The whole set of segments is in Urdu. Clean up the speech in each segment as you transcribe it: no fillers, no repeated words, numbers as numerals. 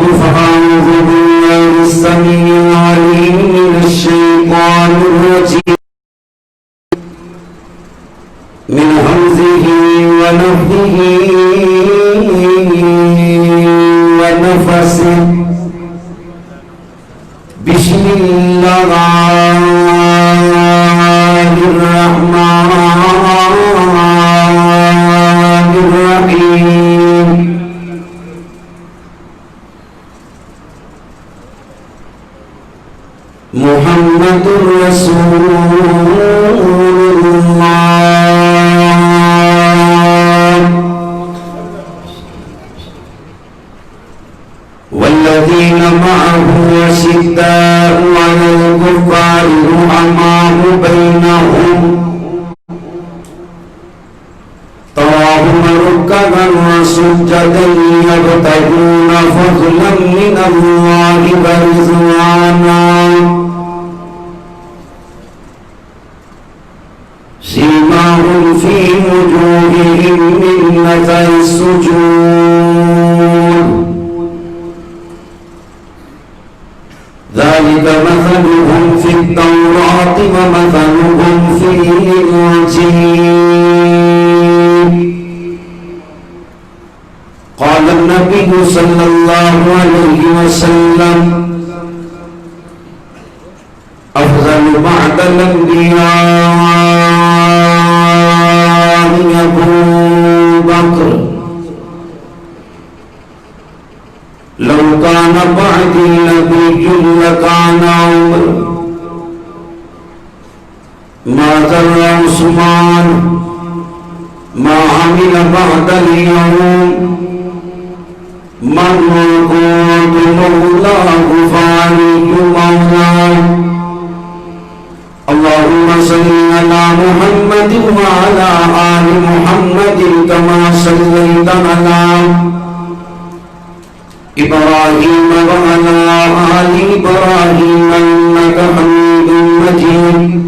فأعوذ بالله السميع العليم من الشيطان الرجيم من همزه ونفخه ونفسه بسم الله الرحمن الرحيم محمد رسول الله والذين معه أشداء على الكفار رحماء بينهم تراهم ركعا وسجدا يبتغون فضلا من الله ورضوانا سيماهم في وجوههم من أثر السجود ذلك مثلهم في التوراة ومثلهم في الإنجيل قال النبي صلى الله عليه وسلم أفضل بعد الأنبياء أبو بكر لو كان بعدي نبي لكان عمر ما ضر عثمان ما عمل بعد اليوم من كنت مولاه فعلي مولاه اللهم صل على محمد وعلى آل محمد كما صليت على إبراهيم وعلى آل إبراهيم إنك حميد مجيد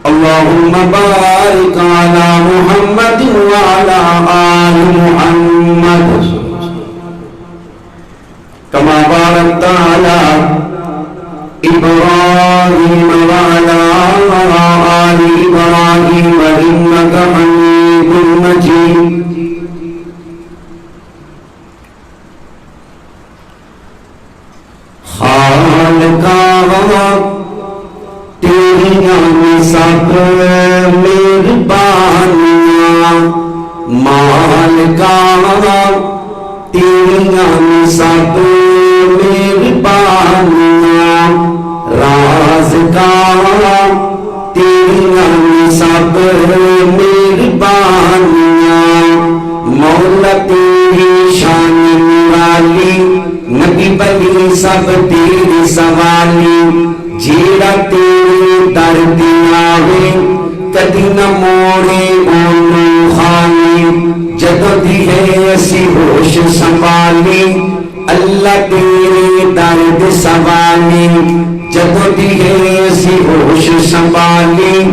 اللهم بارك على محمد وعلى آل محمد كما باركت على إبراهيم وعلى آل إبراهيم إنك حميد مجيد خالقاں تیریاں سب مہربانیاں مالکاں تیریاں سب مہربانیاں رازقاں تیریاں سب مہربانیاں مولا تیری شان نرالی نبی بلی سب تیری سوالی جیڑا تیری در دیاوے کدی نہ موڑے اونو خالی جدو دی ہے اسی ہوش سنبھالی اللہ تیری درد سوالی جدو دی ہے اسی ہوش سنبھالی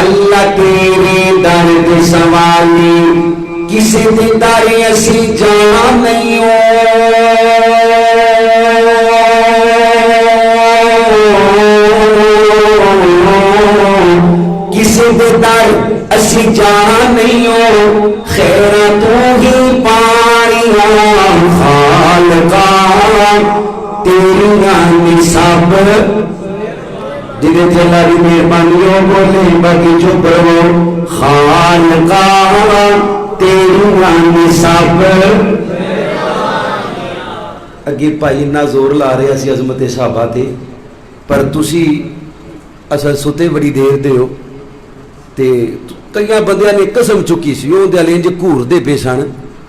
اللہ تیری درد سوالی کسی دی داری اسی جان نہیں ہو کسی دی در اسی جان نہیں ہو خیر تو ہی پاری خالقہ تیری رانی سب جنہیں تھے اللہ کی مہربانیوں بولے باقی چپ رہو خالقہ تیری رانی سب اگے بھائی اتنا زور لا رہے اسی عظمت صحابہ تے پر تسی اصل ستے بڑی دیر دے ہو تے کئی بندیاں نے قسم چکی سی وہ دل انج گھور دے پے سن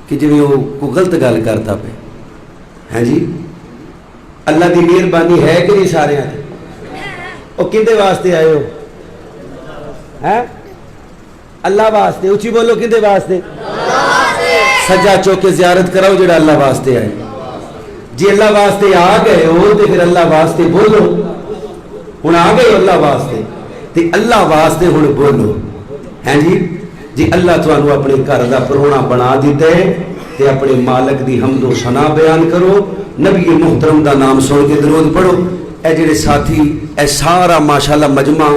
کہ جی وہ کوئی غلط گل کرتا پہ ہیں جی اللہ دی مہربانی ہے کہ نہیں سارے وہ کدے واسطے آئے ہو ہیں اللہ واسطے اچھی بولو کدے واسطے سجا چوکے زیارت کراؤ جڑا اللہ واسطے آئے جی اللہ واسطے آ گئے ہو تو پھر اللہ واسطے بولو ہوں آ گئے اللہ واسطے تے اللہ واسطے ہوں بولو ہیں جی اللہ تمہیں اپنے گھر کا پرونا بنا دیتا ہے تے اپنے مالک دی حمد و ثنا بیان کرو، نبی محترم دا نام سن کے درود پڑھو۔ اے جڑے ساتھی اے سارا ماشاءاللہ مجمع،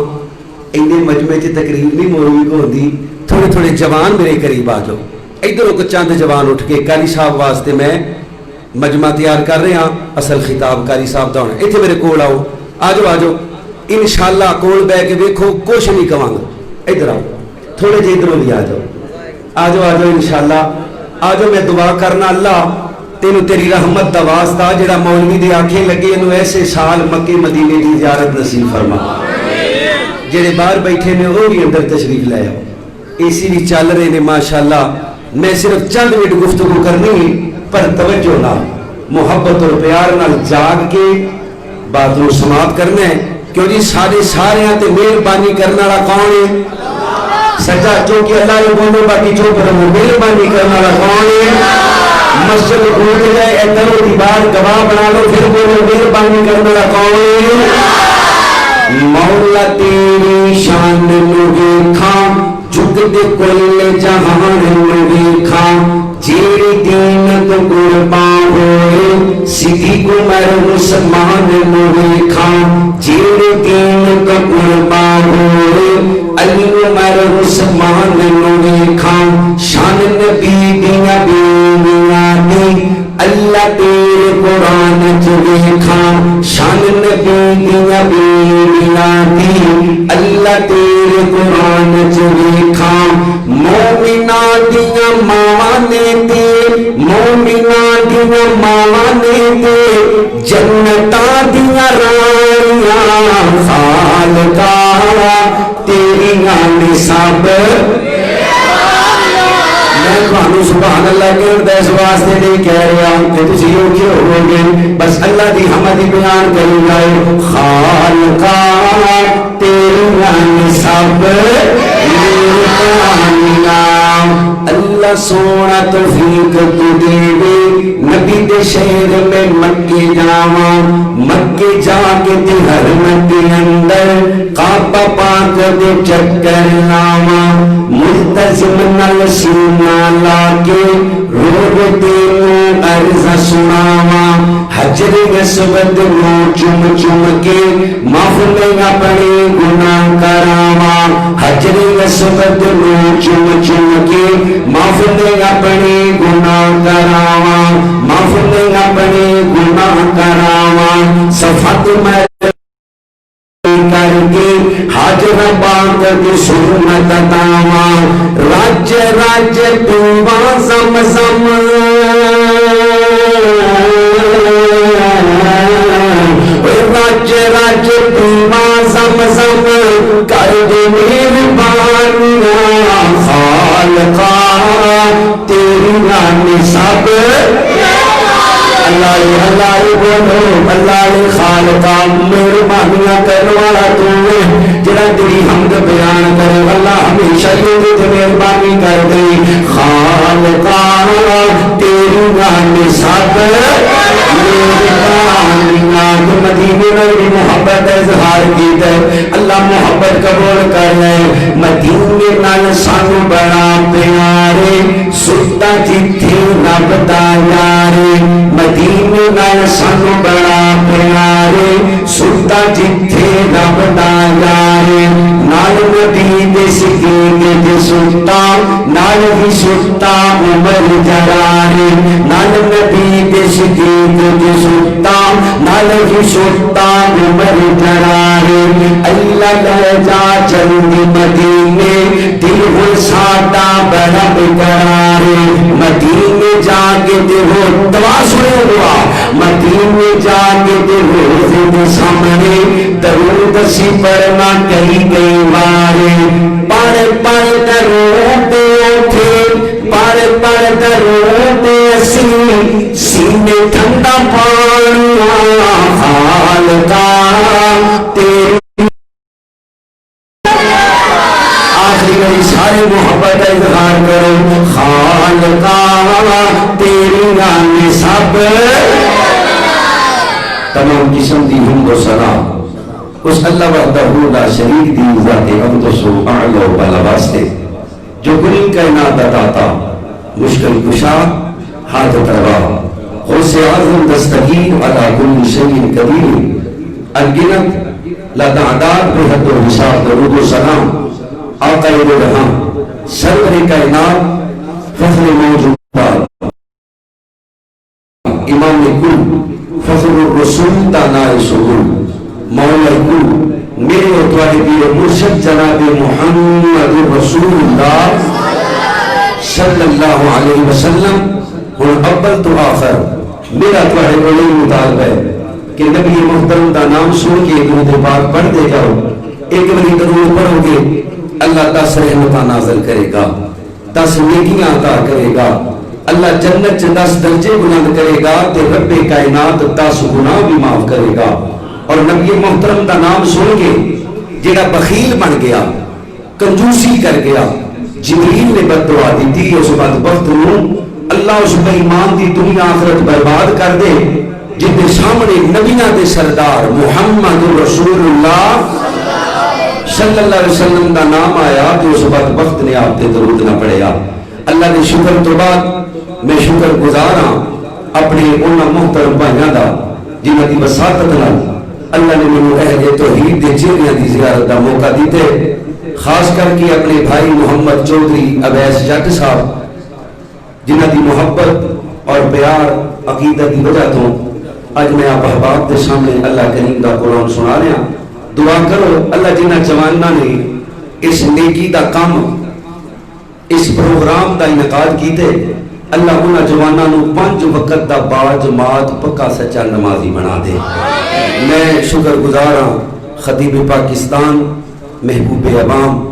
اینے مجمع چ تقریر نہیں موروی کو ہوندی، تھوڑے تھوڑے جوان میرے قریب آ جاؤ۔ ادھروں کو چند جوان اٹھ کے قاری صاحب واسطے میں مجمع تیار کر رہے ہیں، اصل خطاب قاری صاحب دا ہونا۔ ایتھے میرے کول آؤ، آ جاؤ انشاءاللہ کول بہ کے دیکھو، کچھ نہیں کہاں گا۔ ادھر آؤ، تھوڑے جے ادھروں بھی آ جاؤ انشاءاللہ آ جاؤ۔ میں دعا کرنا اللہ تینوں تیری رحمت دا واسطہ جڑا مولوی دے آنکھیں لگے انہوں ایسے سال مکے مدینے دی زیارت نصیب فرما۔ جڑے باہر بیٹھے نے وہ بھی اندر تشریف لے آؤ، اسی بھی چل رہے نے ماشاءاللہ۔ میں صرف چند منٹ گفتگو کرنی پر توجہ نہ محبت اور پیار نال جاگ کے بات نو سماعت کرنا ہے، کیوں جی سارے تے مہربانی کرنے والا کون ہے؟ سچا چونکہ اللہ نے بولو باقی چوپ رہو، مہربانی کرنے والا کون ہے؟ مسجد کھول کے جائے ادھر و دیوار گواہ بنا لو، پھر بولو مہربانی کرنے والا کون ہے؟ مولا تیری شان نو ویکھاں، جھک دے کل جہان نو ویکھاں، جیڑی دین تو قربان ہوئے صدیق عمر عثمان نو ویکھاں، جیڑی دین تو قربان ہوئے علی عمر عثمان نو ویکھاں، شان نبی دیاں بیویاں دی اللہ تیرے قرآن چ ویکھاں، شان نبی دیاں بیویاں دی اللہ تیرے قرآن چ ویکھاں، مومناں دیاں ماواں نے تے مومناں دیاں ماواں نے تے جنتاں دیاں رانیاں، خالقا تیریاں نسب۔ میں تمہیں سبحان اللہ کہتا اس واسطے نہیں کہہ رہا کہ تسی اوکھے ہو گے، بس اللہ دی حمد بیان کروں گائے۔ خالقا تیریاں نسب اللہ سونا توفیق تو دے، نبی دے شہر میں مکے جاواں، مکے جا کے تے حرم دے اندر کعبہ پاک دے چکر لاواں، ملتزم نال سینہ لا کے رو تینوں عرض سناواں، حجر اسود نو چم چم کے معاف میں اپنے گناہ کراواں، حجر اسود نو چم چم کے معاف میں اپنے گناہ کراواں، معاف میں اپنے گناہ کراواں، صفحت میں کر کے حاجر باغ کی سنت داواں، راج راج پیواں زم زم، راج راج پیواں زم زم، کر دے مہربانیاں، خالقا تیریاں نسب۔ اللہ بولو اللہ خالقا مہربانیاں کرنے والا تو ہے جڑا تیری حمد بیان کرے، اللہ ہمیشہ یہ مہربانی کر دے۔ خالقا تیریاں نسب مدینے میں محبت اظہار کیتا ہے، اللہ محبت قبول کر لے۔ مدینے نال سانو بڑا پیارے، ستا جتھے رب دا یارے، مدینے نال سانو بڑا پیارے، ستا جتھے رب دا یارے، نال نبی دے صدیق دے ستا، نال ہی ستا عمر جرارے، نال نبی دے صدیق دے ستا، نال ہی ستا عمر جرارے، اللہ لے جا چلدی مدینے، دل ہو ساڈا بڑا بقرارے، مدینے جا کے تے ہو دعا سنے دعا، مدینے جا کے تے ہو زد سامنے درود سی پڑھنا کئی بارے، پڑھ پڑھ درود اٹھے، پڑھ پڑھ درود اسی، سینے ٹھنڈا پانیاں، خالقا تیری سارے محبت اظہار کرو، خالقا تیریاں نسب۔ تمام قسم دی حمد و ثنا اس اللہ وحدہ لا شریک دی ذات حمد و سبحان و بلا واسطے جو کل کائنات داتا، مشکل کشا، ہاتھ تروا غوث اعظم دستگیر علی کل شیء قدیر انگنت لاتعداد بے حد و حساب درود و سلام آقا جہاں سرور کائنات فخر موجودات امام کل فخر الرسول دانائے سہول مولا کل میرے اور تمہارے پیر مرشد جناب محمد رسول اللہ صلی اللہ علیہ وسلم ہن اول تو آخر میرا تمہارے بڑے مطالبہ ہے کہ نبی محترم کا نام سن کے درود پاک پڑھ دے جاؤ. ایک باری درود پڑھو گے اللہ 10 رحمتاں نازل کرے گا, 10 نیکیاں عطا کرے گا, اللہ جنت 10 درجے بلند کرے گا تے رب کائنات 10 گناہ بھی معاف کرے گا. اور نبی محترم کا نام سن کے جڑا بخیل بن گیا, کنجوسی کر گیا, جبریل نے بد دعا دیتی اس بدبخت نو اللہ اس بے ایمان دی دنیا آخرت برباد کر دے جن کے سامنے نبیوں دے سردار محمد رسول اللہ صلی اللہ علیہ وسلم کا نام آیا تو اس بدبخت نے آپ تے درود نہ پڑھیا. اللہ نے شکر تو بعد میں شکر گزار ہاں اپنے انہاں محترم بھائیاں دا جنہاں دی وساطت نال اللہ نے مینوں اہل توحید دے چہریاں دی زیارت دا موقع دیتے. خاص کر کے اپنے بھائی محمد چودھری اویس جٹ صاحب جنہاں دی محبت اور پیار عقیدت دی وجہ تو اج میں آپ احباب کے سامنے اللہ کریم دا قرآن سنا رہا. دعا کرو اللہ جنہ جواناں نے اس نیکی دا کام اس پروگرام دا انعقاد کیتے اللہ انہاں جواناں نو 5 وقت دا با جماعت پکا سچا نمازی بنا دے. میں شکر گزار ہاں خطیب پاکستان محبوب عوام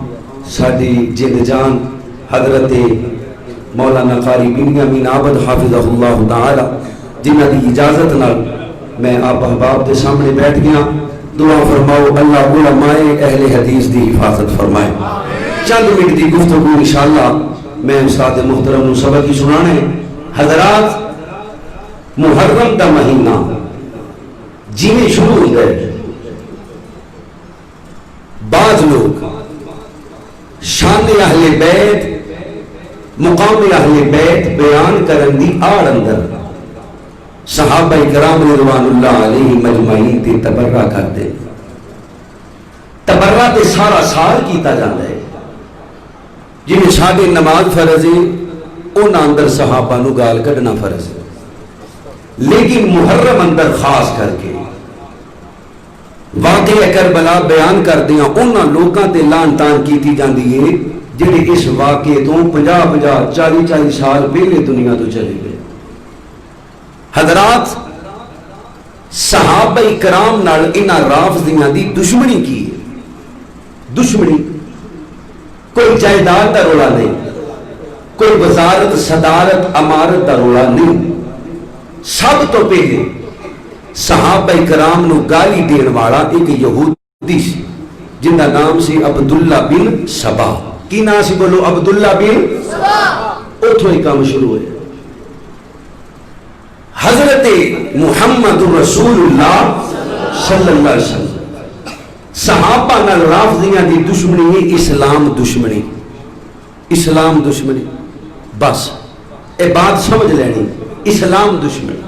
ساڈی جد جان حضرت مولانا قاری بنیامین عابد حافظہ اللہ تعالی جنہ دی اجازت نال میں آپ احباب کے سامنے بیٹھ گیا. دعا فرماؤ اللہ علماء اہل حدیث دی حفاظت فرمائے. چند منٹ دی گفتگو انشاءاللہ میں استاد محترم نو سبق ہی سنانے. حضرات محرم دا مہینہ جیویں شروع ہو گئے بعض لوگ شان اہل بیت مقام اہل بیت بیان کرن دی آڑ اندر صحابہ کرام رضوان اللہ علیہ مجمعین تے تبرہ کرتے. تبرہ تے سارا سال کیتا جاتا ہے جنہیں ساڑھے نماز فرض ہے انہاں اندر صحابہ نو گال کڈنا فرض ہے. لیکن محرم اندر خاص کر کے واقعہ کربلا بیان کر دیا انہاں لوگاں تے لان تان کیتی جاندی ہے جنہیں اس واقعے تو 50 40 سال پہلے دنیا تو چلے گئے. حضرات صحابہ کرام نال انہاں رافضیاں دی دشمنی کی ہے. دشمنی کوئی جائیداد دا رولا نہیں, کوئی وزارت صدارت امارت دا رولا نہیں. سب تو پہلے صحابہ کرام نو گالی دین والا ایک یہودی سی جن کا نام سی عبداللہ بن سبا. کی نام سی بولو؟ عبداللہ بن سبا. اتھوں ہی کام شروع ہوئے. حضرت محمد رسول اللہ صلی اللہ علیہ وسلم صحابہ نال رافضیاں دی دشمنی ہے اسلام دشمنی. اسلام دشمنی بس اے بات سمجھ لینی. اسلام دشمنی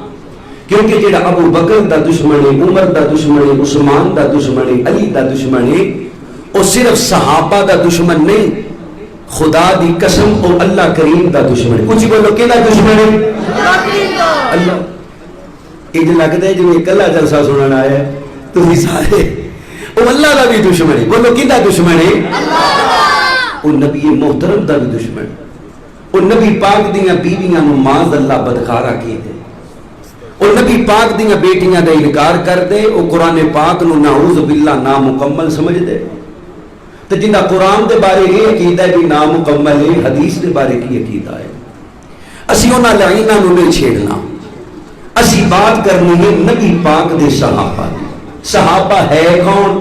کیونکہ جڑا ابو بکر دا دشمن ہے, عمر دا دشمن ہے, عثمان دا دشمن ہے, علی دا دشمن ہے, وہ صرف صحابہ دا دشمن نہیں, خدا دی قسم او اللہ کریم دا دشمن ہے. کچھ بولو کہ دا دشمن ہے؟ اللہ. یہ لگتا ہے جو ایک اللہ جلسہ سننا ہے تو ہی سارے وہ اللہ دا بھی دشمن ہے. بولو کہ دا دشمن ہے؟ وہ نبی محترم دا بھی دشمن ہے. وہ نبی پاک دیاں بیویاں نو معاذ اللہ بدکارا کی دے. وہ نبی پاک دیاں بیٹیاں دا انکار کر دے. وہ قرآن پاک نو نعوذ باللہ نامکمل سمجھ دے. تو جنہ قرآن دے بارے یہ عقیدہ بھی نامکمل ہے, حدیث دے بارے کی عقیدہ ہے. اسی انہاں لعیناں نو نہیں چھیڑنا. اسی بات کرنی ہے نبی پاک دے صحابہ. صحابہ ہے کون؟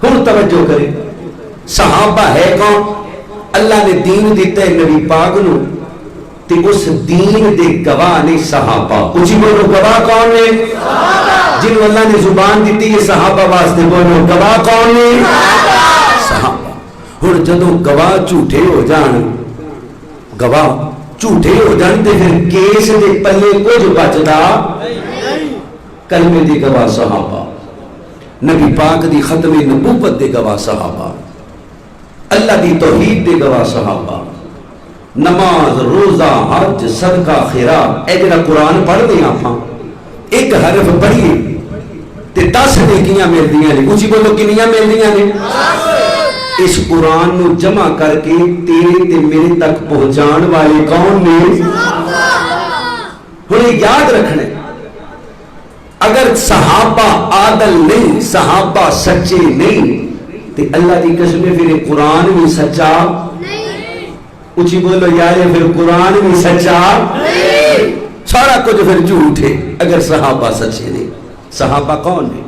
ہن توجہ کرے. صحابہ ہے کون؟ اللہ نے دین دیتا ہے نبی پاک نو تے اس دین دے گواہ نے صحابہ. کچھ بولو گواہ کون نے؟ صحابہ. جن اللہ نے زبان دیتی ہے صحابہ واسطے بولو گواہ کون نے؟ صحابہ. ہن جدوں گواہ جھوٹے ہو جان, گواہ جھوٹے ہو جاندے پھر کیس دے پلے کچھ بچدا کلمے دی گواہ صحابہ، نبی پاک دی ختم نبوت دے گواہ صحابہ، اللہ دی توحید دے گواہ صحابہ، نماز روزہ حج صدقہ خیرات، اے جڑا قرآن پڑھ دے آپاں ایک حرف پڑھیے تے 10 نیکیاں ملدیاں نے، اونچی بولو کنیاں ملدیاں نے؟ اس قرآن نو جمع کر کے تیرے تے میرے تک پہنچان والے کون نے؟ ہمیں یاد رکھنا ہے اگر صحابہ عادل نہیں، صحابہ سچے نہیں تے اللہ دی قسم پھر قرآن بھی سچا نہیں، اونچی بولو یار پھر قرآن بھی سچا نہیں، سارا کچھ پھر جھوٹ ہے اگر صحابہ سچے نہیں۔ صحابہ کون ہے؟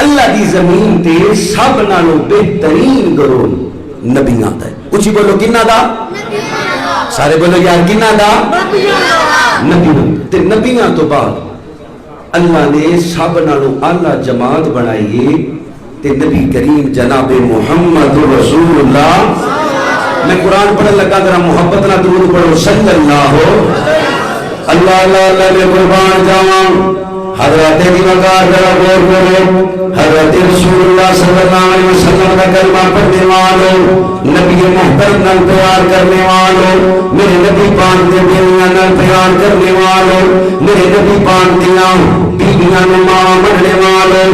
اللہ دی زمین تے سب نالوں بہترین گروہ نبیاں دا ہے، اونچی بولو کنہ دا؟ سارے بولو یار کنہ دا؟ نبیاں تے نبیاں تو بعد اللہ نے سب نالوں اعلیٰ جماعت بنائیے تے نبی کریم جناب محمد رسول اللہ۔ میں قرآن پڑھنے لگا ذرا محبت نہ درود پڑھو صلی اللہ اللہ اللہ میں قربان جاواں حضرت کی وقار ذرا غور کرو، حضرت رسول اللہ صلی اللہ علیہ وسلم کا کلمہ پڑھنے والوں، نبی محترم نال پیار کرنے والوں، میرے نبی پاک دے بیویاں نال پیار کرنے والوں، میرے نبی پاک دیاں بیویاں نوں ماں مننے والوں،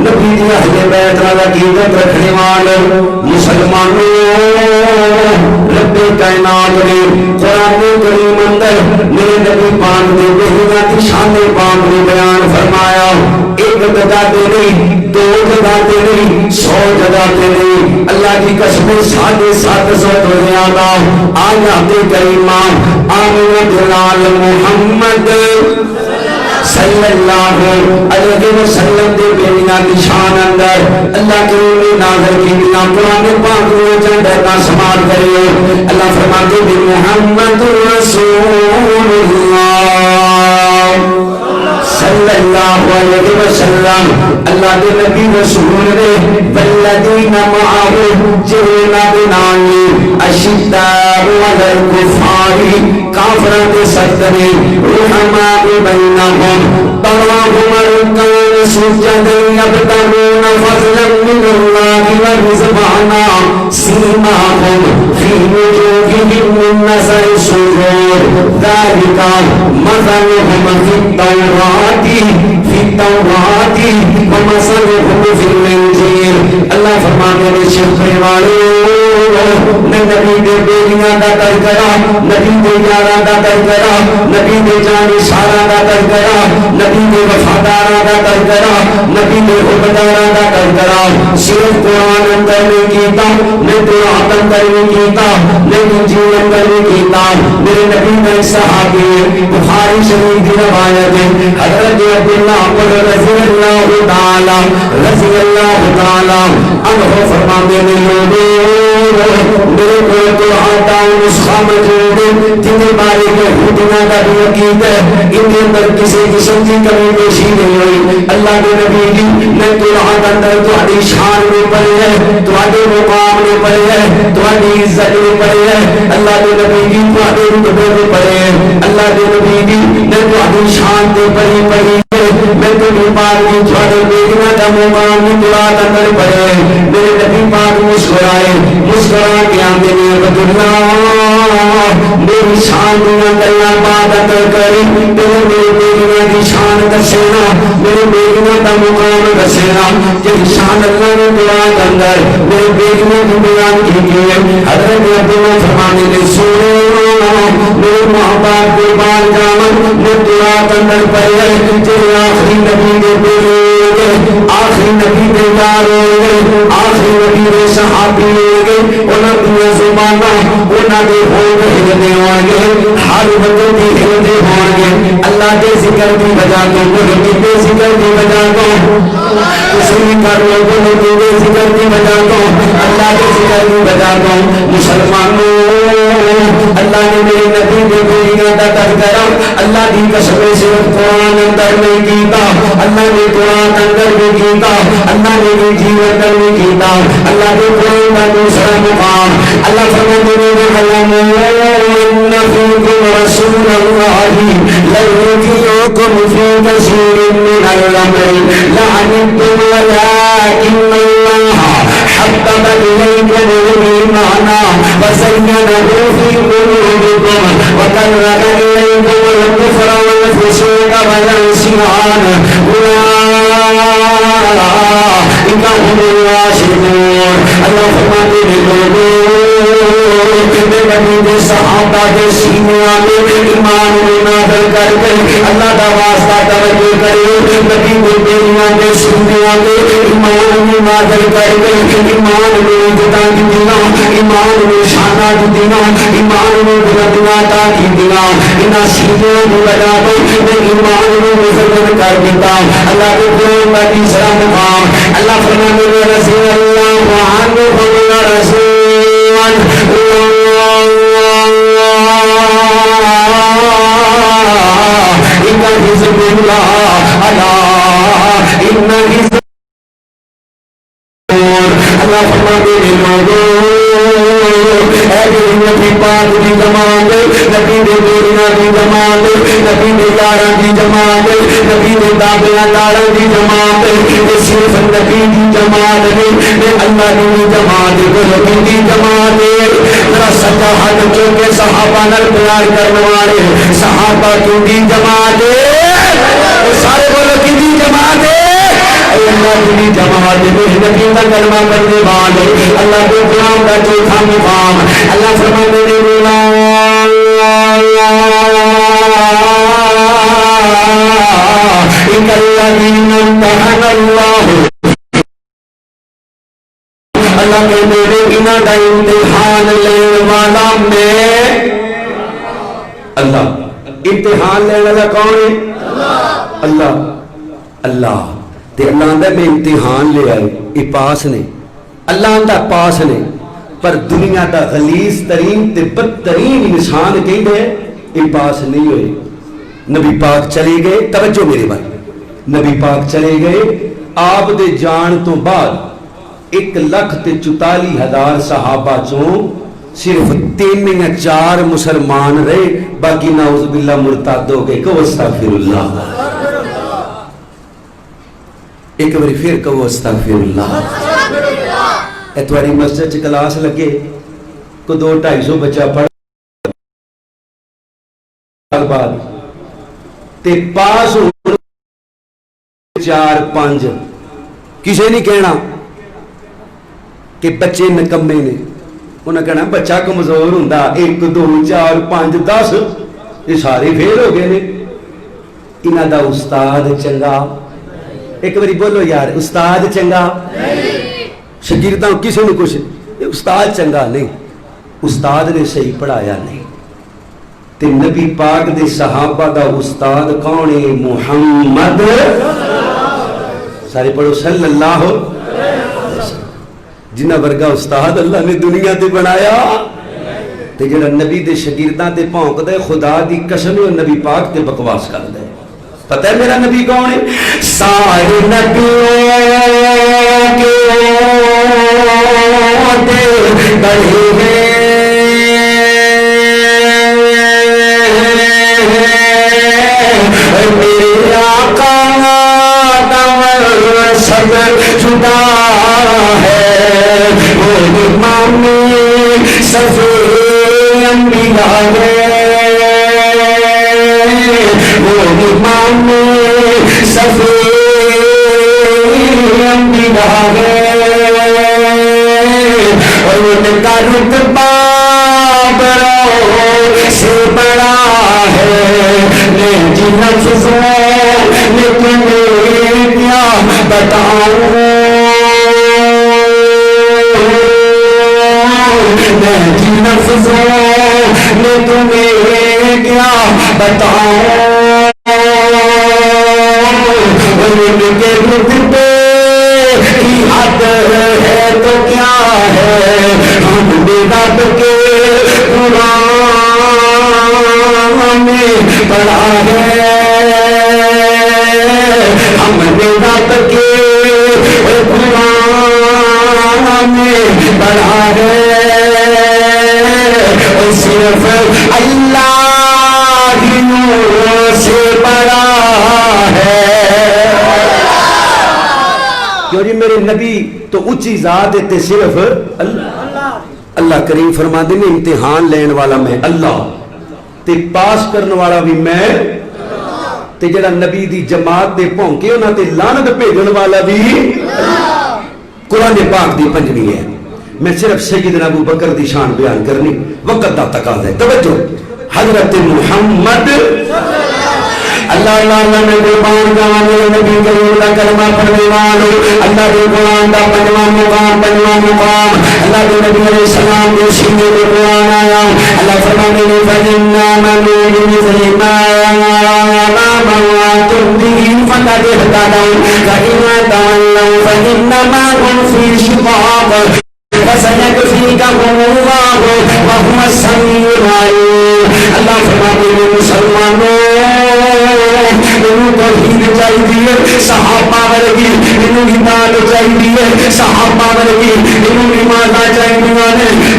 نبی دی اہل بیت نال عقیدت رکھنے والوں، مسلمانوں رب کائنات نے قرآن کریم اندر میرے نبی پاک دے بیویاں دی شان پاک نے بیان فرمایا، ایک جگہ تے نہیں، 2 جگہ تے نہیں، 100 جگہ تے نہیں، اللہ کی قسم 750 تو زیادہ آیات کریمہ آمنہ بلال محمد صلی اللہ علیہ وسلم دے بیویاں دی شان اندر اللہ کریم نے نازل کیتیاں، قرآن پاک میں چند ایتاں سماعت کریو۔ اللہ فرماتے ہیں محمد رسول اللہ صلی اللہ علیہ وسلم، اللہ دے نبی رسول نے والذین معه جنہ بنانی اشداء علی الکفار، کافران دے سردنے رحماء بینہم تراہم رکعا سجدا یبتغون فضلا من اللہ ورضوانا سیماہم فی وجوہہم من اثر السجود ذلک مثلہم فی التوراۃ ومثلہم فی الانجیل۔ اللہ فرماتے ہیں شکر والوں میں نبی دے بیویاں دا تذکرہ، نبی دے یاراں دا تذکرہ، نبی دے جانشاراں دا تذکرہ، نبی دے وفاداراں دا تذکرہ، نبی دے حکمداراں دا تذکرہ صرف قرآن اندر نہیں کیتا، میں تورات اندر نہیں کیتا، میں انجیل اندر نہیں کیتا۔ میرے نبی میں صحابی بخاری شریف کی روایت ہے، حضرت عبداللہ رضی اللہ تعالی عنہ فرماتے ہیں میرے کو تو آتا نسخہ موجود ہے جن بارے میں حدنا کا بھی عقید ہے، ان کے اندر کسی قسم کی کمی بیشی نہیں ہوئی۔ اللہ کے نبی کی میں قرآن اندر تہاڈی شان میں پڑھی ہے، تہاڈے مقام میں پڑھی ہے، تہاڈی عزت میں پڑھی ہے، اللہ کے نبی کی تہاڈے رتبے میں پڑھی ہے، اللہ کے نبی کی میں تہاڈی شان میں پڑھی ہے، میں تو پاک کی تہاڈے بیٹیاں کا مقام میں قرآن اندر پڑھے۔ میرے نبی پاک مسکرائے، مسکرا کے آندے نے عبداللہ میری شان دیا گلا بات کری، میرے بیٹیاں کی شان دسینا، میرے بیٹیاں کا مقام دسینا، جب شان اللہ نے قرآن اندر میرے بیٹیاں کی بیان کی ہے۔ حضرت عبداللہ فرمانے نے سنو میرے محبت کے بال جامن میں قرآن اندر پڑھے، تیرے آخری نبی کے بیٹے، آخری نبی کے یار ہوئے، آخری نبی کے صحابی ہوئے، انہوں نے زبانہ انہوں نے ہوئے ہلنے ہوئے، ہر وقت بھی ہلنے ہوئے۔ اللہ کے ذکر کی وجہ تو ملکی کے ذکر کی وجہ تو کسی کر لوگوں کے ذکر کی وجہ تو اللہ کے ذکر کی وجہ تو مسلمانوں اللہ نے میرے نبی دے بیڑیاں دا تذکرہ اللہ دی قسم صرف قرآن اندر نہیں کیتا، اللہ نے قرآن اندر بھی کیتا، اللہ نے بھی جیون اندر بھی کیتا، اللہ کے قرآن کا دوسرا مقام اللہ فرماتے ہیں إن فيكم رسول الله ليطيعكم في كثير من الأمر لعنتم ولكن الله حبب إليكم الإيمان وزينه في قلوبكم وكره إليكم الكفر والفسوق والعصيان أولئك هم الراشدون اللہ فرماتے ہیں نبی دے صحابہ دے سینیاں میں ایمان میں نازل کر کے اللہ دا واسطہ توجہ کرے، نبی دے بیڑیاں دے سینیاں میں ایمان میں نازل کر کے ایمان میں عزت دینا، ایمان میں شان دینا، ایمان میں بلندیاں عطا دینا، انہاں سینیاں کو بنا دو ایمان میں عزت کر دیتا۔ اللہ کے قرآن کا تیسرا مقام اللہ فرماتے ہیں رضی اللہ عنہ رسول حزب اللہ اللہ فرماتے ہیں لوگوں نبی پاک دی جماعت، نبی دے بیڑیاں دی جماعت، نبی دے یاراں دی جماعت، نبی دے دادیاں لاڑاں دی جماعت، یہ صرف نبی دی جماعت نہیں، یہ اللہ دی جماعت کو نبی دی جماعت ذرا سچا ہاتھ چونکہ صحابہ نال پیار کرنے والے صحابہ کی دی جماعت سارے بولو کی دی جماعت اللہ کی جماعت نبی کا کلمہ پڑھنے والے اللہ کے غلام کا چوتھا مقام اللہ فرماتے ہیں ان الذين امتحن الله اللہ کے میرے انہاں دا امتحان لینے والا میں اللہ امتحان لینے والا کون ہے اللہ اللہ تے اللہ آندا میں امتحان لے آئے یہ پاس نے اللہ آندا پاس نے پر دنیا دا غلیظ ترین تے بدترین انسان کہندے یہ پاس نہیں ہوئے نبی پاک چلے گئے توجہ میرے بھائی نبی پاک چلے گئے آپ دے جان تو بعد 1,44,000 صحابہ چوں صرف 3 یا 4 مسلمان رہے باقی نعوذ باللہ مرتد ہو گئے کہ استغفر اللہ ایک باری پھر کہو استغفر اللہ اتواری مسجد چ کلاس لگے کو 200-250 بچہ پڑھ بعد تے پاس 4-5 کسے نہیں کہنا کہ بچے نکمے نے انہیں کہنا بچہ کمزور ہوندا 1 2 4 5 10 یہ سارے فیل ہو گئے نے انہاں دا استاد چنگا ایک باری بولو یار استاد چنگا شاگرداں کسی نے کچھ استاد چنگا نہیں استاد نے صحیح پڑھایا نہیں تے نبی پاک دے صحابہ دا استاد کون ہے محمد سارے پڑھو صلی اللہ جنہ ورگا استاد اللہ نے دنیا تے بنایا تے جڑا نبی دے شاگرداں تے بھونکدا ہے خدا دی قسم ہے نبی پاک تے بکواس کردا ہے پتہ ہے میرا نبی کون ہے سارے نبیوں کے بڑے میرے آقا سب جدا ہے وہ امام سفے انبیاء ہے وہ امام سفے انبیاء ہے اور ان کا رتبہ بروں سے بڑا ہے لیکن لفظوں میں تمہیں کیا بتاؤں لیکن لفظوں میں تمہیں کیا بتاؤں ان کے رتبے کی حد ہے تو کیا ہے ہم بے رب کے بڑا ہے ہم نے رب کے قرآن میں بڑا ہے صرف اللہ ہی نور سے بڑا ہے. کیوں جی میرے نبی تو اچھی ذات ہے صرف اللہ. اللہ کریم فرماتے ہیں امتحان لین والا میں اللہ تے پاس کرنے والا بھی میں تے جڑا نبی دی جماعت دے پھونکے انہاں تے لعنت بھیجن والا بھی قرآن پاک دی پنجویں ہے. میں صرف سیدنا ابو بکر دی شان بیان کرنی وقت دا تقاضا ہے. توجہ حضرت محمد اللہ اللہ میں قربان جاواں میرے نبی کریم دا کلمہ پڑھنے والو اللہ دے قرآن دا پنجواں مقام اللہ دے نبی علیہ السلام دے سینے دے قرآن آیا. اللہ فرماتے ہیں فَإِنَّا مَنْ يُؤْمِنْ بِمَا آمَنْتُمْ بِهِ فَقَدِ اهْتَدَوْا وَإِنْ تَوَلَّوْا فَإِنَّمَا هُمْ فِي شِقَاقٍ فَسَيَكْفِيكَهُمُ اللَّهُ وَهُوَ السَّمِيعُ الْعَلِيمُ. اللہ فرماتے ہیں مسلمانوں توحید چاہیے صحابہ ورگی انہوں ایمان چاہیے صحابہ ورگی انہوں نماز چاہیے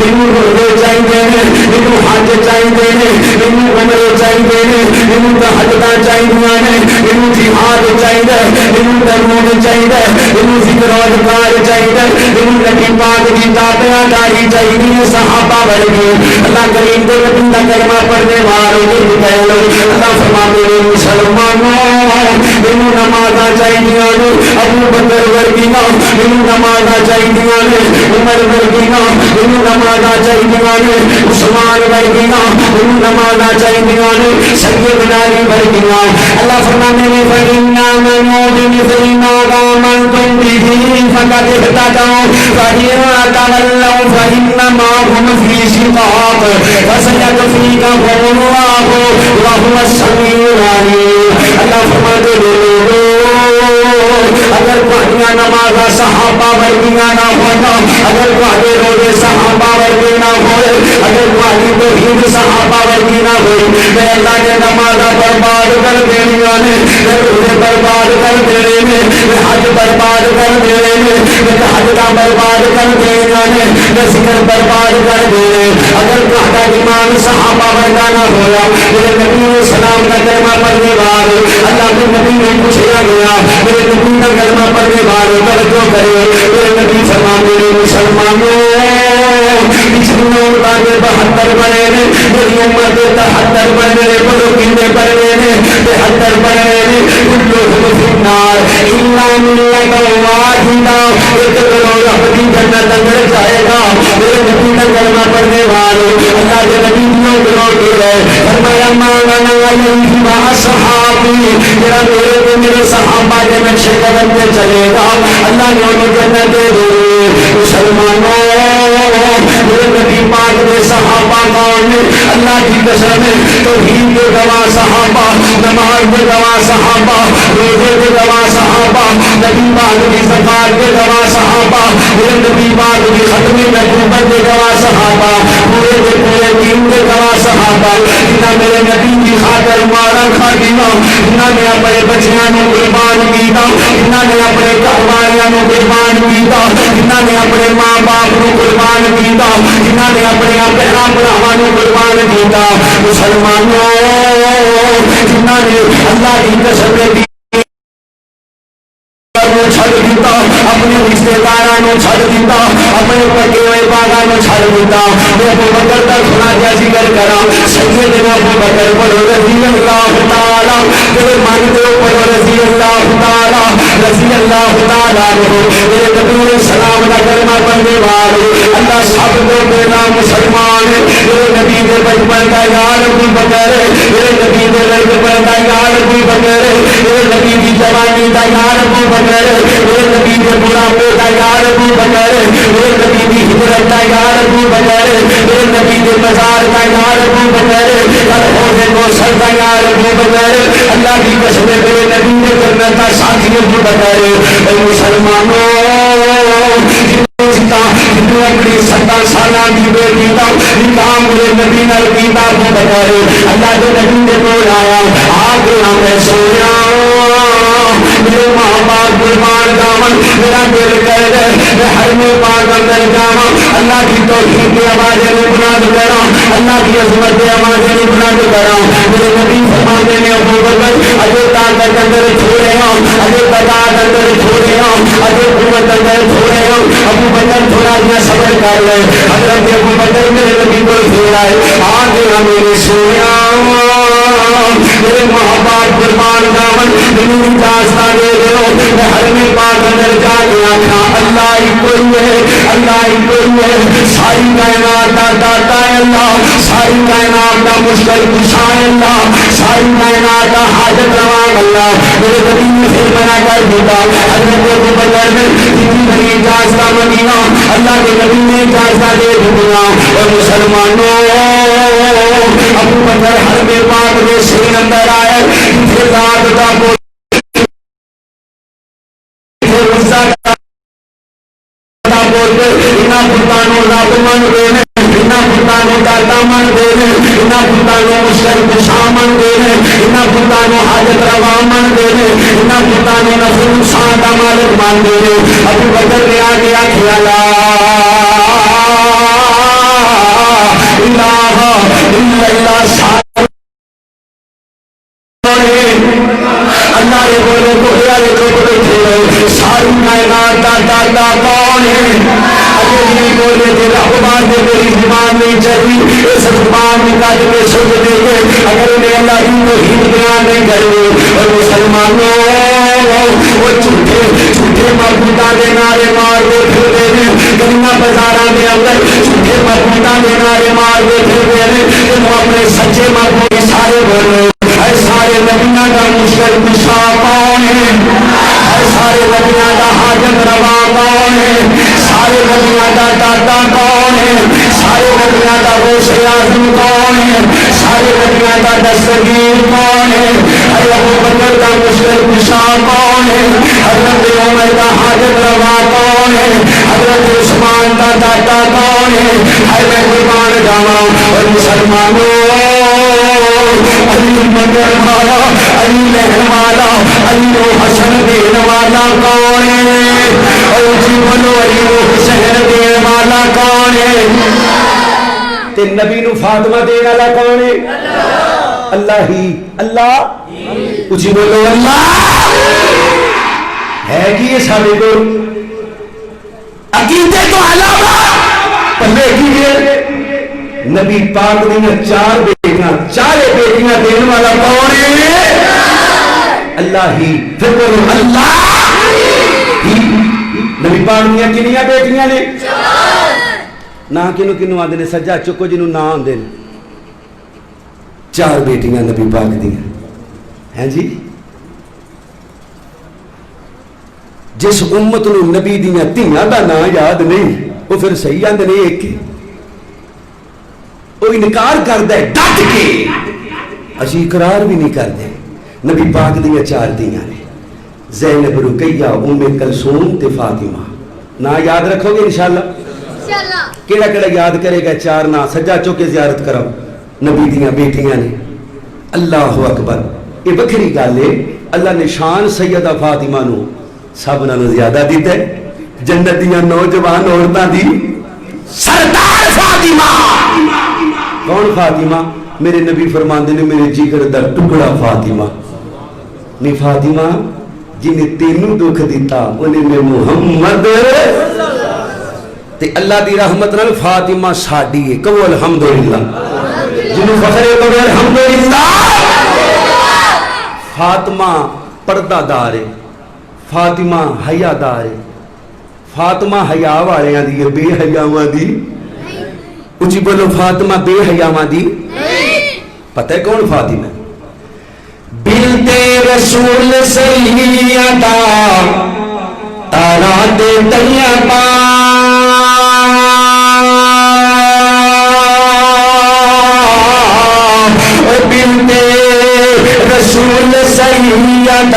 انہوں روزے چاہیے انہوں حج چاہیے انہوں عمرے چاہیے انہوں حجاں چاہیے انہوں جہاد چاہیے انہوں درود چاہیے انہوں ذکر و اذکار چاہیے انہوں نبی پاک کی تابعداری چاہیے صحابہ ورگی. اللہ کریم دے نبی دا کلمہ پڑھنے والوں کو کہہ لو اللہ فرماتے ہیں مسلمانوں انہوں نمازہ چاہیے ابو بکر ورگینا انہوں نمازہ چاہیے عمر ورگینا انہوں نمازہ چاہیے عثمان ورگینا انہوں نمازہ چاہیے سیدنا علی ورگینا. اللہ فرماتے ہیں فَإِنَّا مَنُوا بِمِثْلِ مَا آمَنْتُمْ بِهِ فَقَدِ اهْتَدَوْا وَإِنْ تَوَلَّوْا فَإِنَّمَا هُمْ فِي شِقَاقٍ فَسَيَكْفِيكَهُمُ اللَّهُ وَهُوَ السَّمِيعُ الْعَلِيمُ. اللہ فرماتے ہیں اگر پڑھیاں نمازہ صحابہ ورگیاں نہ ہونا اگر پڑھے روزے صحابہ ورگی نہ ہوئے اگر پڑھی توحید صحابہ ورگی نہ ہوئے میں اللہ نے نمازہ برباد کر دینیا نے میں روزے برباد کر دینے میں حج برباد کر دینے میں حجہ برباد کر دینا نے میں ذکر برباد کر دینے. اگر پڑھا ایمان صحابہ ورگا نہ ہویا میرے نبی علیہ السلام کا کلمہ پڑھنے والے اللہ کے نبی نے پوچھا گیا میرے نبی کا کلمہ پڑھنے والے توجہ کرے میرے نبی فرماتے ہیں مسلمانوں پچھلے کے 72 بنے نے میری امت کے 73 بنے نے بڑوں کتنے بنے نے 73 بنے نے کلہم فی النار الا ملۃ واحدہ ایک کروڑ اپنی جنت اندر جائے گا. میرے نبی کا کلمہ پڑھنے والے اللہ کے نبی نے گروہ کے رہے فرمایا مانا علیہ واصحابی میرا میرے صحابہ کے نقش قدم پہ چلے گا اللہ نے انہیں جنت دے دی. مسلمانوں میرے نبی پاک نے صحابہ کون نے اللہ کی قسم توحید کے گواہ صحابہ نماز کے گواہ صحابہ روزے کے گواہ صحابہ نبی پاک کی زکات کے گواہ صحابہ میرے نبی پاک کی ختم نبوت کے گواہ صحابہ پورے کے پورے دین کے گواہ صحابہ جنہاں میرے نبی کی خاطر مارا کھا دیا جنہاں نے اپنے بچیاں کو قربان کیتا جنہاں نے اپنے گھر والیاں کو قربان کیتا جنہاں نے اپنے ماں باپ کو قربان کیتا جنہاں نے اپنے بہن بھراواں کو قربان کیتا. مسلمانوں جنہاں نے اللہ کی قسم دی چھڑ دیتا اپنے رشتے داراں چھڑ دیتا اپنے پکے ہوئے باغاں چھڑ دیتا. میں ابو بکر کا سنا کیا ذکر کرا سیدنا ابو بکر پڑھو رضی اللہ تعالی میرے من کے اوپر رضی اللہ تعالی میرے نبی علیہ السلام کا کلمہ پڑھنے والے اللہ سب کو پہلا مسلمان میرے نبی کے بچپن کا یار ابو بکر میرے نبی کے لڑکپن کا یار ابو بکر میرے نبی کی جوانی کا یار ابو بکر میرے نبی کے بڑھاپے کا یار ابو بکر میرے نبی کی ہجرت کا یار ابو بکر میرے نبی کے مزار کا یار ابو بکر ہونے کو سر کا یار ابو بکر اللہ کی قسم میرے نبی کے جنت کا ساتھی ابو بکر. مسلمانوں اپنی 70 سالہ کی بیٹی کا نکاح میرے نبی نال کیتا ابو بکر اللہ کے نبی نے بولایا اللہ کی توحید کی آوازیں نہیں بلند کرا, اللہ کی عظمت کی آوازیں نہیں بلند کرا. میرے نبی فرماتے ہیں ابو بکر اجے طاقت اندر چھوڑے ہوں, اجے طاقت اندر چھوڑے ہوں, اجے قوت اندر چھوڑے ہوں. ابو بکر تھوڑا سا صبر کر لے. حضرت ابو بکر میرے نبی کو پھر آئے, آگے میرے سویا میرے محبت قربان دامن میری اجازت دے دو, میں حرم پاک اندر جا کے آکھا اللہ ہی کوئی ہے, اللہ ہی کوئی ہے, ساری کائنات کا داتا ہے اللہ, ساری کائنات کا مشکل کشا ہے اللہ, ساری کائنات کا حاجت روا اللہ. میرے نبی نے پھر منع کر دیا. حضرت ابو بکر نے اتنی بڑی اجازت مدینہ اللہ کے نبی نے اجازت دے دیا. اور مسلمانوں ابو بکر حرم پاک میں شیر اندر آئے, پھر رات کا بول حاجت روا من دے, انہاں بتانوں نفع نقصان کا مالک مان دے. ابو بکر نے آگے آخیا لا الہ الا اللہ. اللہ نے بولے بولیا بیٹھے ساری کائنات کا داتا کون ہے؟ اگر یہ بولے کہ رحمان نے میری زبان نہیں چلی, اس زبان میں کاٹ کے سن دے گے اگر انہیں اللہ کی توحید بیان نہیں کرے. اور مسلمانوں وہ جھوٹے جھوٹے معبوداں دے نعرے مار دے پھر دے رہے, گلیاں بازاراں دے اندر جھوٹے معبوداں دے نعرے مار دے پھر دے رہے, انہوں اپنے سچے معبود سارے بولے اے سارے نبیوں کا مشکل کشا کون ہے, اے سارے نبیوں کا حاجت روا کون ہے, سارے نبیوں کا داتا کون ہے, سارے نبیوں کا غوث اعظم کون ہے, سارے نبیوں کا دستگیر کون ہے, اے ابو بکر کا مشکل کشا کون ہے, حضرت عمر کا حاجت روا کون ہے, حضرت عثمان کا داتا کون ہے. اے میں قربان جاواں اور مسلمانوں علی مگر والا, علی لہن والا, علی و حسن دین والا کون ہے, اور جی بولو علی و حسین دین والا کون ہے. تے نبی نو فاطمہ دین والا کون ہے؟ اللہ ہی. اللہ اچھی بولو اللہ ہے کہ یہ سارے کو عقیدے تو علاوہ پہلے کی ہے نبی پاک نے چار بیٹیاں, چارے بیٹیاں دین والا کون ہے؟ اللہ ہی. پھر بولو اللہ ہی. نبی پاک نے کنیاں بیٹیاں نے؟ نہ کنو کنو آدھے نے سجا چکو جنہوں نہ آدھے نے, چار بیٹیاں نبی پاک دیا ہیں جی. جس امت نو نبی دیاں تیاں دا نا یاد نہیں وہ پھر صحیح آندے نہیں ایک وہ انکار کر دے ڈٹ کے, اسی اقرار بھی نہیں کر دے. نبی پاک دیاں چار دیاں نے, زینب, رقیہ, ام کلثوم تے فاطمہ. نا یاد رکھو گے انشاءاللہ؟ کیڑا کیڑا یاد کرے گا چار نا سجا چوکے زیارت کرو. نبی دیاں بیٹیاں نے. اللہ اکبر. یہ بکری گل ہے, اللہ نے شان سیدہ فاطمہ نو سب نالوں زیادہ دیتا ہے. جنت دیاں نوجوان عورتاں دی سردار فاطمہ. کون فاطمہ؟ میرے نبی فرماندے نے میرے جگر دا ٹکڑا فاطمہ. نہیں فاطمہ جنہیں تینوں دکھ دیتا انہیں میں محمد تے اللہ دی رحمت نال فاطمہ ساڈی ہے. کہو الحمدللہ. جنہوں فخر ہے کہو الحمدللہ. فاطمہ پردہ دار ہے, فاطمہ حیا دار ہے. فاطمہ حیا والیاں دی بے حیاواں دی. اچھی بولو فاطمہ بے حیاواں دی. پتہ ہے کون فاطمہ؟ بنت رسول سیدہ تارا دے طیبہ, بنت رسول سیدہ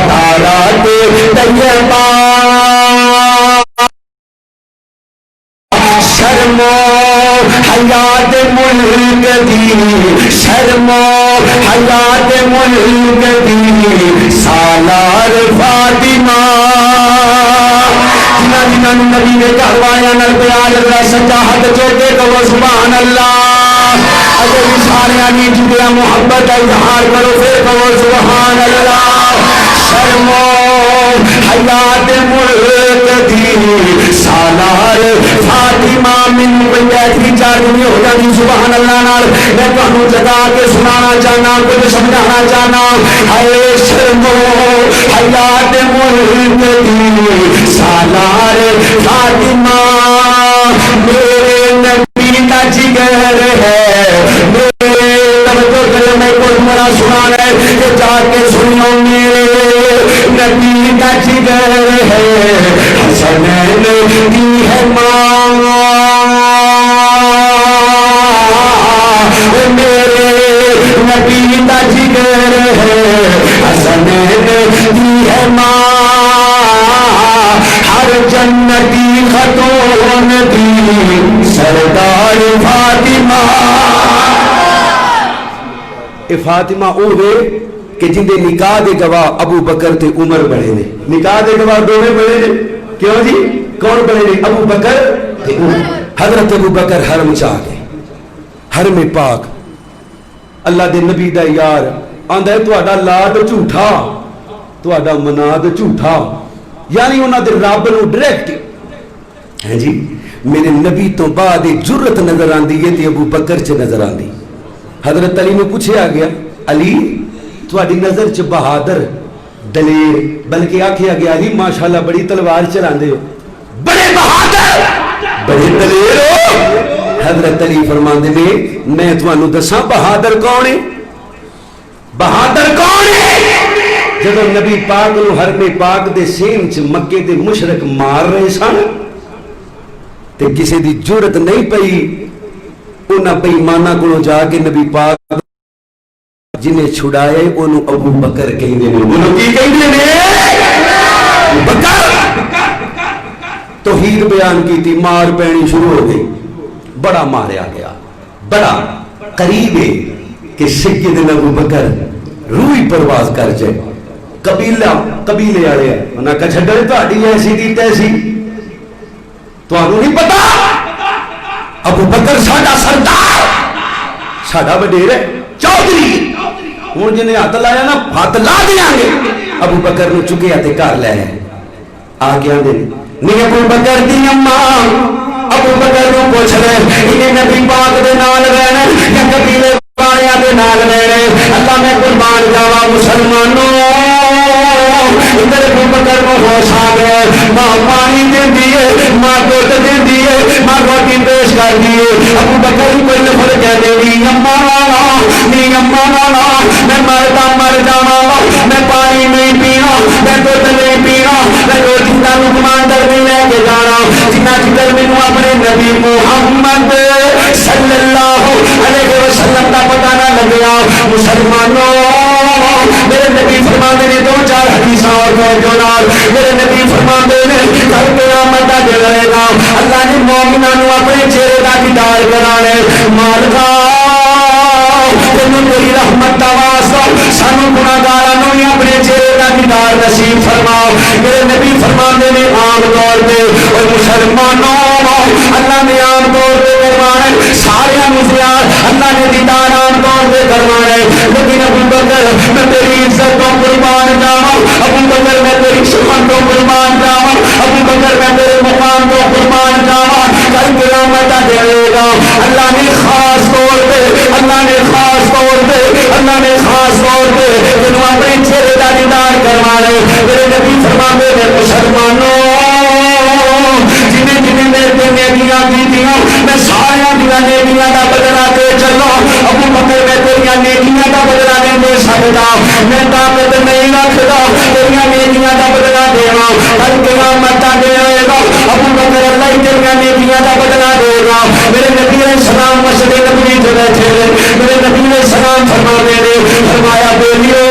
تارا دے طیبہ, شرم و حیات ملک دی, شرم و حیات ملک دی, سالار فاطمہ. جنہ جنہ نبی نے گھر والوں نال پیار لگا سچا ہاتھ چوک کے کہو سبحان اللہ اگر بھی سارے نہیں جدیا محبت کا اظہار کرو پھر کہو سبحان اللہ شرمو حیات ملک دی سالار فاطمہ من بیتی چاردنی ہو جاتی سبحان اللہ نال میں تمہیں جگا کے سنانا چاہنا کچھ سمجھانا چاہنا اے شرمو حیات ملک دی سالار فاطمہ میرے نبی کا جگر ہے میرے توجہ کرو میں کوئی مرا سنانا ہے کہ جا کے سنو میرے نبی کا جگر ہے حسنین کی ہے ماں میرے نبی کا جگر ہے حسنین کی ہے ماں ہر جنتی خاتون دی سردار فاطمہ اے فاطمہ اوہ کہ جن دے نکاح دے گواہ ابو بکر تے عمر بڑے نے نکاح دے گواہ دونوں بڑے نے کیوں جی کون بڑے نے ابو بکر تے عمر حضرت ابو بکر حرم چاہ گئے حرم پاک اللہ دے نبی دا یار آندا ہے تہاڈا لاڈ جھوٹا تہاڈا مناد جھوٹا یعنی انہاں دے رب نو ڈائریکٹ ہے جی میرے نبی تو بعد جرت نظر آندی ہے تے ابو بکر چ نظر آندی حضرت علی نے پوچھا گیا علی تہاڈی نظر چ بہادر دلیر بلکہ آکھیا گیا علی ماشاءاللہ بڑی تلوار چلاندے ہو بڑے بہادر بڑے دلیر ہو حضرت علی فرماندے نے میں تانوں دساں بہادر کون ہے بہادر کون ہے جب نبی پاک نو حرم پاک دے سین چ مکے دے مشرک مار رہے سن تے کسی دی جرت نہیں پئی انہاں بے ایماناں کولوں جا کے نبی پاک جنہیں چھڑائے انہوں ابو بکر کہیں دے نے انہوں کی کہیں دے نے بکر توحید بیان کی تھی مار پینی شروع ہو گئی بڑا ماریا گیا بڑا قریب ہے کہ سیدنا ابو بکر روئی پرواز کر جائے قبیلے آڑے ہیں انہاں کا چھڑے تو آڑی ایسی دی تیسی تو آنو نہیں پتا ابو بکر ساڑا سردار ساڑا وڈیر ہے چودھری ہوں جنہیں ہاتھ لایا نا ہاتھ لا دیا گے ابو بکر نے چکے ہاتھ کر لے آ گیا نہیں ابو بکر دی اماں ابو بکر کو پوچھ رہے انہیں نبی پاک دے نال رہنا یا قبیلے والے دے نال رہنا اللہ میں قربان جاوا مسلمانوں ادھر ابو بکر کو ہوش آ گیا ماں پانی دے دیے ماں دودھ دے دیے ماں روٹی پیش کر دیے ابو بکر کوئی نفر کہہ دے نی اماں والا میں مر جاوا میں پانی نہیں پینا میں دودھ نہیں پینا میں روٹی کا کمانڈر نہیں لے کے جانا جنا چکر مینوں اپنے نبی محمد صلی اللہ علیہ وسلم کا پتہ نہ لگیا مسلمانوں میرے نبی فرماندے نے دو چار حدیثاں اور جو نال میرے نبی فرماندے نے کل قیامت دا دن آئے گا اللہ نے مومناں نو اپنے چہرے دا دیدار کرانے مالکا تینوں تیری رحمت دا واسطہ سانو گناہگاراں نو اپنے چہرے دا دیدار نصیب فرما میرے نبی فرماندے نے عام طور پہ اور مسلمانوں اللہ نے عام طور پہ فرمایا سارے مسلمان اللہ نے دیدار عام طور پہ فرمایا لیکن ابو بکر میں تیری عزت کو قربان جاواں ابو بکر میں تیری شان کو قربان جاواں ابو بکر میں تیرے مقام کو قربان جاواں کل قیامت دے گا اللہ نے خاص طور پہ تینوں اپنے چہرے کا دیدار کروانے میرے نبی فرماتے ہیں مسلمانوں جنہیں میرے نیکیاں کیتیاں میں سارے دیا نیکیاں کا بدلہ دے چلو ابو بکر میں تیریا نیکیاں کا بدلہ نہیں دے سکتا میں طاقت نہیں رکھتا تیریا نیکیاں کا بدلہ دینا کل قیامت دے آئے گا ابو بکر اللہ تیریا نیکیاں کا بدلہ دے گا میرے نبی علیہ السلام مسجد نبوی جو بیٹھے میرے نبی علیہ السلام فرماتے نے فرمایا بیٹیو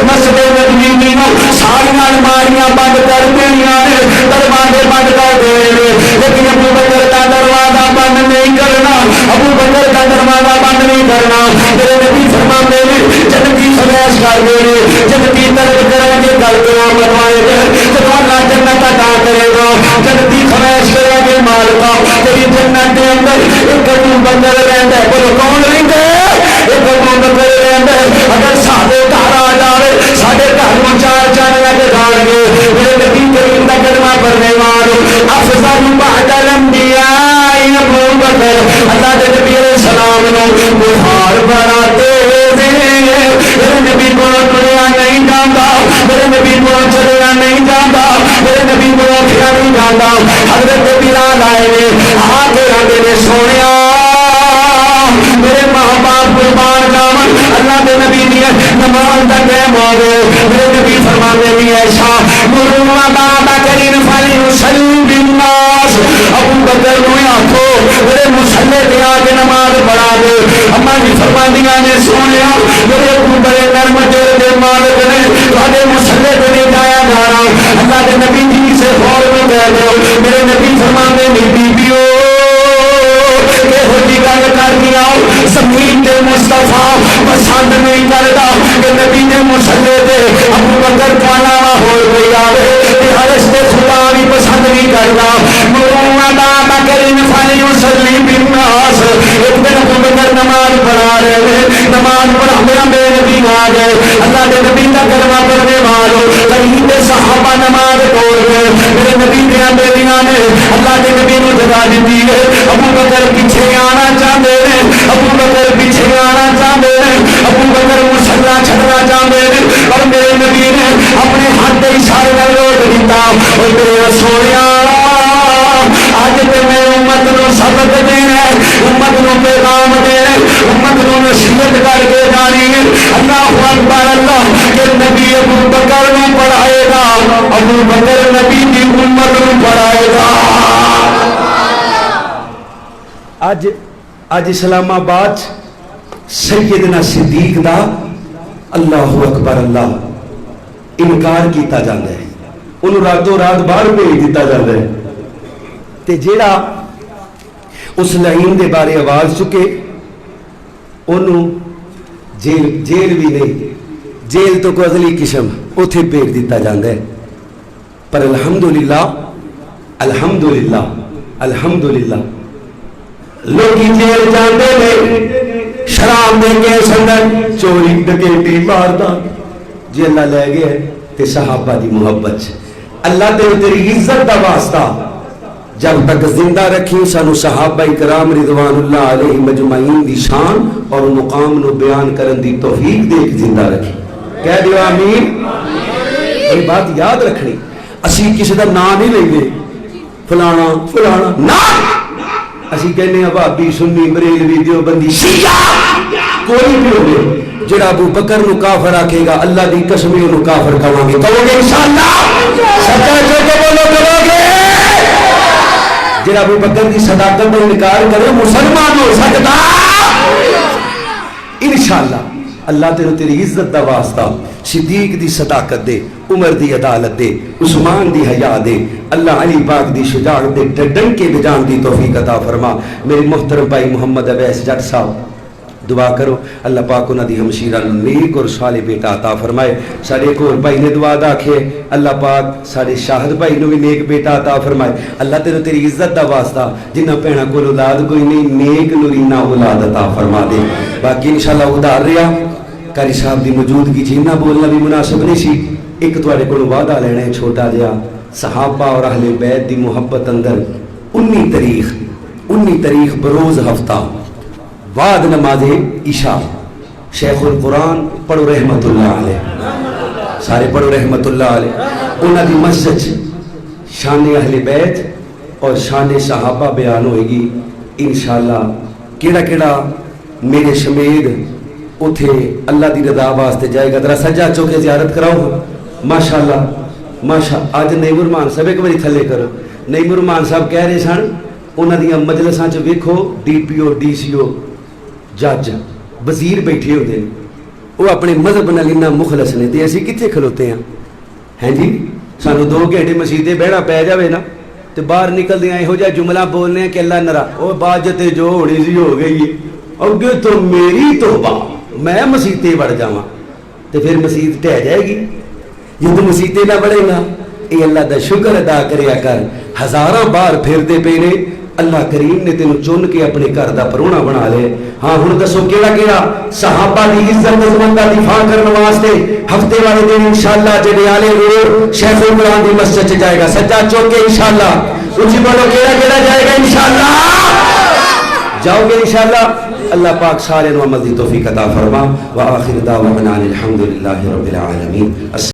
مسجد نبوی میں ساری الماریاں بند کر دینیاں نے دروازے بند کر دینے لیکن ابو بکر کا دروازہ بند نہیں کرنا ابو بکر کا دروازہ بند نہیں کرنا میرے نبی فرماتے ہیں جنتی فریش کر دینے جنتی طرف کریں گے کل قیامت آئے گے جب اللہ جنت عطا کرے جانتا، میرے نبی کو چلیا نہیں جانتا، میرے نبی کو اٹھیا نہیں جانتا۔ حضرت بلال آئے نے آ کے آگے نے سونیا میرے ماں باپ قربان جاون، اللہ دے نبی دی نماز دا ٹائم ہو گئے، میرے نبی فرماتے نہیں ایسا مروا بابا کریم فلیصلی بالناس، ابو بکر نو آکھو میرے مصلی تے آ کے نماز پڑھا دے۔ اما جی فرماندیاں نے سونیا میرے ابو بڑے نرم دل دے مالک نے تہاڈے مصلی تے نہیں جایا جا رہا، اللہ دے نبی جی سے فور میں کہہ دو میرے نبی فرماندے نہیں بیبیو گل کر دیا زمین کے مصطفیٰ پسند نہیں کرتا کہ نبی نے مصلی دے ابو بکر کالا ہو گئی آئے عرش دے خدا بھی پسند نہیں کرتا۔ مروا بابا کریم فلیصلی بالناس، ایک دن ابو بکر نماز پڑھا رہے ہیں، نماز پڑھا میرا میرے نبی آ گئے، اللہ کے نبی کا کلمہ پڑھنے والو قریب صحابہ نماز پڑھ گئے، میرے نبی دیا بیٹیاں نے اللہ کے نبی کو جگہ دیتی ہے، ابو بکر پیچھے آنا چاہتے ہیں، ابو بکر پیچھے آنا چاہتے ہیں، ابو بکر مصلی چھڑنا چاہتے ہیں، اور میرے نبی نے اپنے ہاتھ کے اشارے میں روک دیتا اور میرے سونیا آج تے میں امت نو سبق دینا ہے، امت نو پیغام دینا ہے، امت نو نصیحت کر کے جانی ہے۔ اللہ اکبر اللہ کہ نبی ابو بکر نو پڑھائے گا، ابو بکر نبی کی امت نو پڑھائے گا۔ اج اسلام آباد سیدنا صدیق دا اللہ اکبر اللہ انکار کیتا جاتا ہے، انہوں راتوں رات باہر بھیج دیتا جاتا ہے، تے جیڑا اس لعین دے بارے آواز چکے انہوں جیل بھی نہیں، جیل تو کوئی اگلی قسم اتھے بھیج دیتا جاتا ہے۔ پر الحمدللہ الحمدللہ الحمدللہ لوگ جیل جاندے نے شراب دے کے سندر چوری ڈکیٹی واردات، جی اللہ لے گئے تے صحابہ دی محبت سے اللہ تیری عزت دا واسطہ جب تک زندہ رکھی سانو صحابہ کرام رضوان اللہ علیہ مجمعین دی شان اور مقام نو بیان کرن دی توفیق دے کے زندہ رکھی، کہہ دیو آمین۔ یہ بات یاد رکھنی، اسی کسی دا نام نہیں لیں گے فلانا فلانا نا، اسی کہنے ہیں بھابی سنی بریلوی دیوبندی شیعہ کوئی بھی ہوگے جڑا ابو بکر نو کافر آکھے گا اللہ دی قسم نو کافر کہو گے، کہو گے انشاءاللہ سچا جو کہ بولو کرو گے، جڑا ابو بکر دی صداقت کا انکار کرے مسلمان ہو سکتا انشاءاللہ۔ اللہ تیری عزت دا واسطہ صدیق دی صداقت دے، عمر دی عدالت دے، عثمان دی حیا دے، اللہ علی پاک دی شجاعت دے، ڈنکے بجان دی توفیق عطا فرما۔ میرے محترم بھائی محمد اویس جٹ صاحب دعا کرو اللہ پاک انہاں دی ہمشیرہ نیک اور صالح بیٹا عطا فرمائے۔ سارے ایک اور بھائی نے دعا داکھے اللہ پاک سارے شاہد بھائی نو بھی نیک بیٹا عطا فرمائے۔ اللہ تیری عزت دا واسطہ جنہ پینا کول اولاد کوئی نہیں نیک نورینہ اولاد عطا فرما دے۔ باقی انشاءاللہ ادھار رہا قاری صاحب دی موجودگی جنہ بولنا بھی مناسب نہیں سی، ایک تواڈے کول وعدہ لینا ہے چھوٹا جہا، صحابہ اور اہل بیت دی محبت اندر 19 تاریخ بروز ہفتہ بعد نماز عشاء شیخ القرآن پڑھو رحمت اللہ علیہ، سارے پڑھو رحمت اللہ علیہ، انہاں دی مسجد شان اہل بیت اور شان صحابہ بیان ہوئے گی انشاءاللہ۔ کیڑا کیڑا میرے شمید اتھے اللہ دی رضا واسطے جائے گا، ذرا سجا چوکے زیارت کراؤ ماشاءاللہ ماشاءاللہ۔ آج نعیم الرحمان صاحب ایک باری تھلے کرو، نعیم الرحمان صاحب کہہ رہے سن انہاں دیاں مجلساں چ ویکھو D P O D C او جج وزیر بیٹھے ہوتے ہیں، وہ اپنے مذہب نال انہاں مخلص نے، تے اسی کتنے کھلوتے ہیں جی؟ سانو 2 گھنٹے مسیطے بہنا پی جاوے نا تے باہر نکلدے ہیں یہو جہا جملہ بولنے ہیں کہ اللہ نرا وہ باجت جو ہونی سی ہو گئی ہے، اگے تو میری توبہ میں مسیطے بڑھ جاواں تے پھر مسیت ٹہ جائے گی، یہ تو مسیطے نہ بڑھے گا۔ اے اللہ دا شکر ادا کریا کر، ہزاراں بار پھردے پے نے، اللہ کریم نے تینوں چن کے اپنے گھر دا پرونا بنا لے۔ ہاں ہن دسو کیڑا کیڑا صحابہ دی عزت عظمت دا دفاع کرنے واسطے ہفتے والے دن انشاءاللہ جڑیالے روڈ شیخ القرآن دی مسجد چ جائے گا، سجا چوک کے انشاءاللہ، اونچی بولو کیڑا کیڑا جائے گا انشاءاللہ۔ جاؤ گے انشاءاللہ. اللہ پاک سارے نو عمل دی توفیق عطا فرما. وآخر دعوانا الحمدللہ رب العالمین.